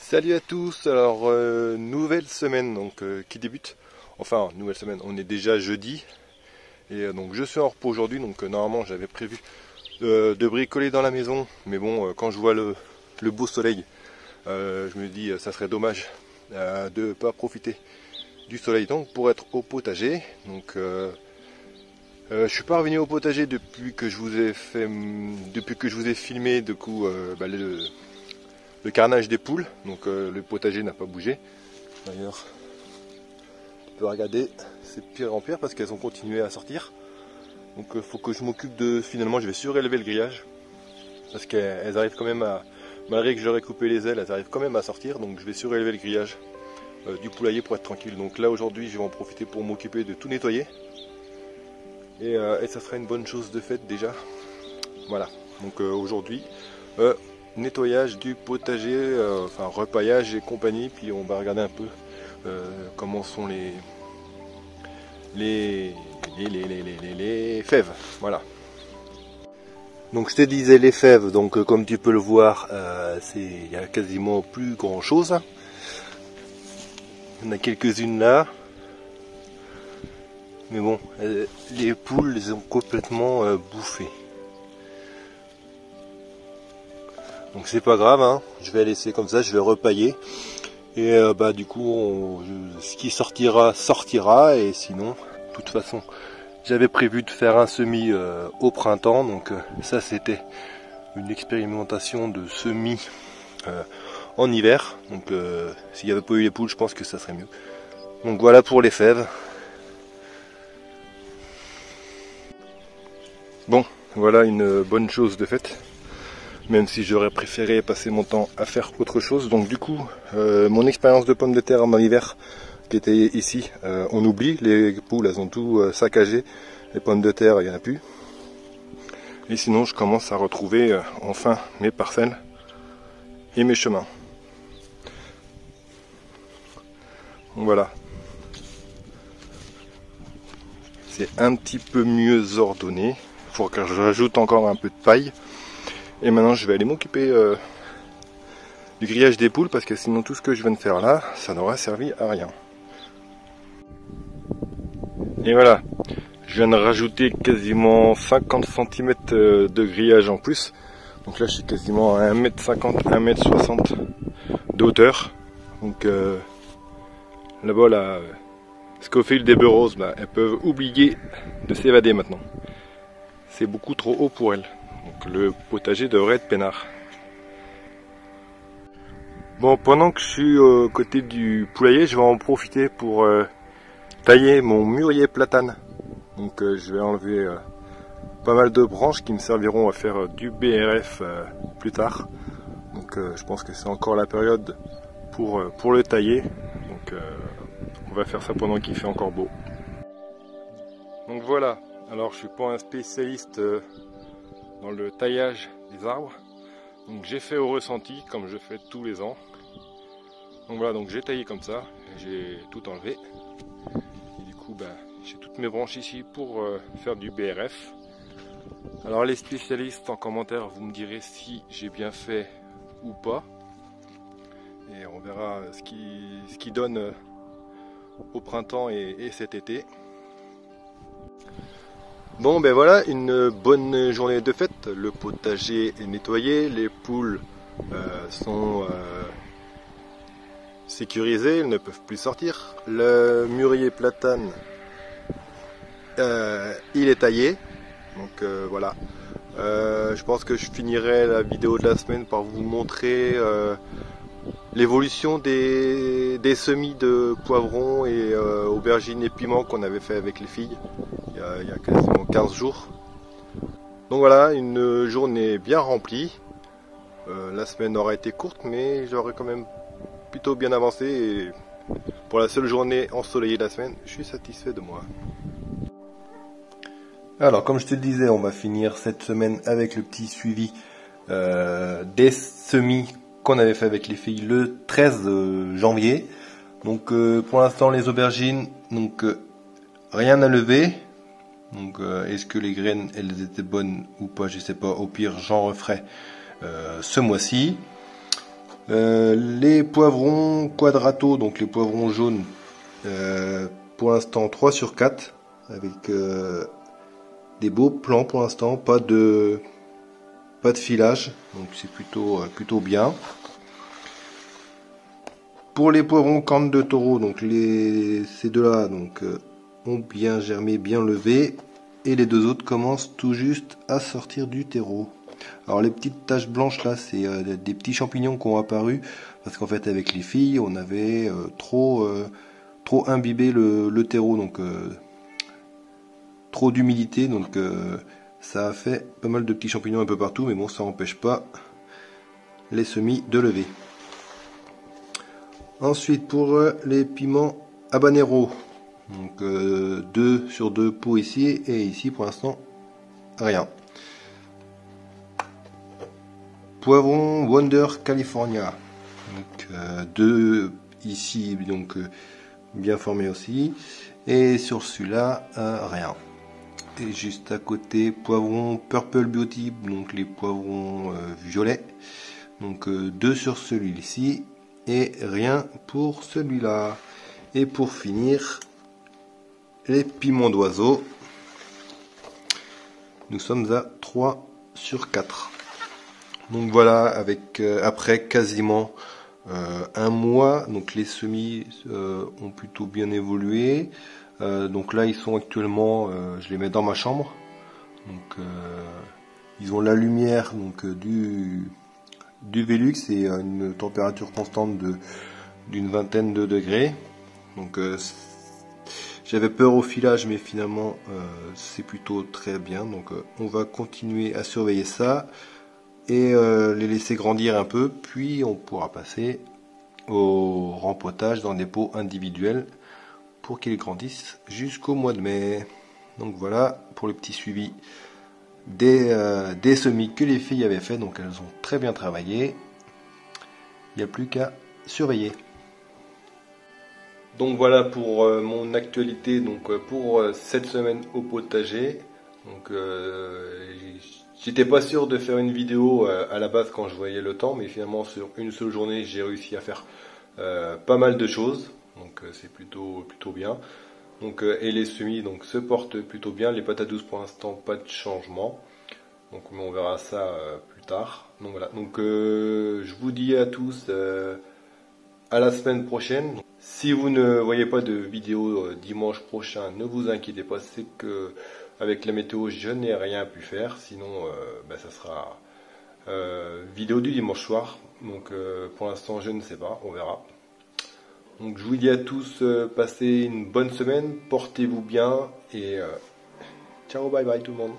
Salut à tous, alors nouvelle semaine donc qui débute, enfin nouvelle semaine, on est déjà jeudi et donc je suis en repos aujourd'hui donc normalement j'avais prévu de bricoler dans la maison mais bon quand je vois le beau soleil je me dis ça serait dommage de ne pas profiter du soleil donc pour être au potager donc je suis pas revenu au potager depuis que je vous ai filmé du coup le carnage des poules, donc le potager n'a pas bougé. D'ailleurs, tu peux regarder, c'est pire en pire parce qu'elles ont continué à sortir. Donc il faut que je m'occupe de... Finalement, je vais surélever le grillage. Parce qu'elles arrivent quand même à... Malgré que je leur ai coupé les ailes, elles arrivent quand même à sortir. Donc je vais surélever le grillage du poulailler pour être tranquille. Donc là, aujourd'hui, je vais en profiter pour m'occuper de tout nettoyer. Et ça sera une bonne chose de faite déjà. Voilà. Donc aujourd'hui... nettoyage du potager, enfin repaillage et compagnie, puis on va regarder un peu comment sont les fèves, voilà. Donc je te disais les fèves, donc comme tu peux le voir, il y a quasiment plus grand chose. Il y en a quelques-unes là, mais bon, les poules les ont complètement bouffées. Donc c'est pas grave, hein. Je vais laisser comme ça, je vais repailler. Et du coup, ce qui sortira, sortira. Et sinon, de toute façon, j'avais prévu de faire un semis au printemps. Donc ça, c'était une expérimentation de semis en hiver. Donc s'il n'y avait pas eu les poules, je pense que ça serait mieux. Donc voilà pour les fèves. Bon, voilà une bonne chose de faite. Même si j'aurais préféré passer mon temps à faire autre chose. Donc du coup, mon expérience de pommes de terre en hiver qui était ici, on oublie, les poules elles ont tout saccagé, les pommes de terre il n'y en a plus. Et sinon je commence à retrouver enfin mes parcelles et mes chemins. Donc voilà. C'est un petit peu mieux ordonné. Il faut que je rajoute encore un peu de paille. Et maintenant je vais aller m'occuper du grillage des poules parce que sinon tout ce que je viens de faire là, ça n'aura servi à rien. Et voilà, je viens de rajouter quasiment 50 cm de grillage en plus. Donc là je suis quasiment à 1m50, 1m60 de hauteur. Donc là-bas, là, Scofield des Burrows, elles peuvent oublier de s'évader maintenant. C'est beaucoup trop haut pour elles. Donc le potager devrait être peinard. Bon, pendant que je suis aux côtés du poulailler, je vais en profiter pour tailler mon mûrier platane. Donc je vais enlever pas mal de branches qui me serviront à faire du BRF plus tard. Donc je pense que c'est encore la période pour le tailler. Donc on va faire ça pendant qu'il fait encore beau. Donc voilà, alors je suis pas un spécialiste dans le taillage des arbres, donc j'ai fait au ressenti comme je fais tous les ans. Donc voilà, donc j'ai taillé comme ça, j'ai tout enlevé et du coup j'ai toutes mes branches ici pour faire du BRF. Alors les spécialistes en commentaire, vous me direz si j'ai bien fait ou pas et on verra ce qui donne au printemps et cet été. Bon ben voilà, une bonne journée de fête, le potager est nettoyé, les poules sont sécurisées, elles ne peuvent plus sortir, le mûrier platane il est taillé, donc voilà. Je pense que je finirai la vidéo de la semaine par vous montrer l'évolution des semis de poivrons et aubergines et piments qu'on avait fait avec les filles il y a quasiment 15 jours. Donc voilà, une journée bien remplie. La semaine aura été courte mais j'aurais quand même plutôt bien avancé et pour la seule journée ensoleillée de la semaine, je suis satisfait de moi. Alors comme je te le disais, on va finir cette semaine avec le petit suivi des semis qu'on avait fait avec les filles le 13 janvier. Donc pour l'instant les aubergines, donc rien à lever. Donc est-ce que les graines elles étaient bonnes ou pas, je sais pas, au pire j'en referai ce mois-ci. Les poivrons quadrato, donc les poivrons jaunes, pour l'instant 3 sur 4 avec des beaux plants pour l'instant, pas de filage, donc c'est plutôt bien. Pour les poivrons cornes de taureau, donc ces deux-là ont bien germé, bien levé, et les deux autres commencent tout juste à sortir du terreau. Alors les petites taches blanches là, c'est des petits champignons qui ont apparu parce qu'en fait avec les filles, on avait trop imbibé le terreau, donc trop d'humidité, donc ça a fait pas mal de petits champignons un peu partout, mais bon, ça n'empêche pas les semis de lever. Ensuite, pour les piments habanero, donc 2 sur 2 pots ici, et ici pour l'instant rien. Poivron Wonder California, donc 2 ici, donc bien formé aussi, et sur celui-là rien. Et juste à côté, poivron Purple Beauty, donc les poivrons violets, donc 2 sur celui-ci et rien pour celui-là. Et pour finir, les piments d'oiseau, nous sommes à 3 sur 4. Donc voilà, avec après quasiment un mois, donc les semis ont plutôt bien évolué. Donc là ils sont actuellement, je les mets dans ma chambre, donc ils ont la lumière donc du Velux et une température constante d'une vingtaine de degrés. Donc j'avais peur au filage, mais finalement c'est plutôt très bien, donc on va continuer à surveiller ça et les laisser grandir un peu, puis on pourra passer au rempotage dans des pots individuels pour qu'ils grandissent jusqu'au mois de mai. Donc voilà pour le petit suivi des semis que les filles avaient fait, donc elles ont très bien travaillé, il n'y a plus qu'à surveiller. Donc voilà pour mon actualité, donc pour cette semaine au potager. Donc j'étais pas sûr de faire une vidéo à la base quand je voyais le temps, mais finalement sur une seule journée j'ai réussi à faire pas mal de choses, donc c'est plutôt bien. Donc et les semis donc se portent plutôt bien, les patates douces pour l'instant pas de changement, donc on verra ça plus tard. Donc voilà, donc je vous dis à tous à la semaine prochaine. Si vous ne voyez pas de vidéo dimanche prochain, ne vous inquiétez pas, c'est que avec la météo je n'ai rien pu faire, sinon ça sera vidéo du dimanche soir. Donc pour l'instant je ne sais pas, on verra. Donc je vous dis à tous, passez une bonne semaine, portez-vous bien et ciao, bye bye tout le monde.